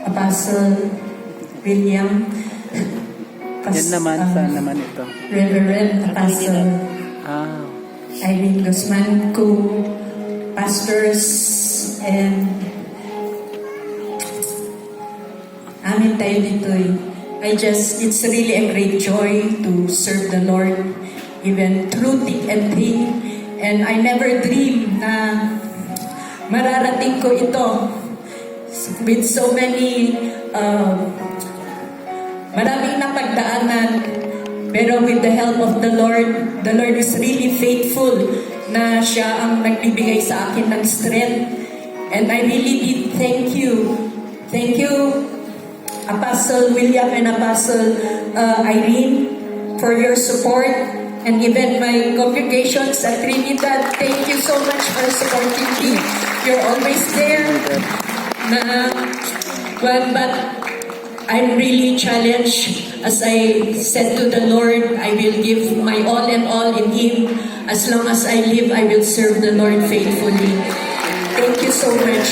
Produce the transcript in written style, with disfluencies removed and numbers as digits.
Apostle William, Yan naman, saan naman ito? Reverend Apostle Irene Guzman, co-pastors, and amin tayo dito it's really a great joy to serve the Lord, even through thick and thin. And I never dreamed na mararating ko ito with so many maraming napagdaanan, pero with the help of the Lord is really faithful na siya ang nagbibigay sa akin ng strength. And I really did thank you Apostle William and Apostle Irene for your support, and even my congregations at Trinidad. Thank you so much for supporting me. You're always there. But I'm really challenged. As I said to the Lord, I will give my all and all in Him. As long as I live, I will serve the Lord faithfully. Thank you so much.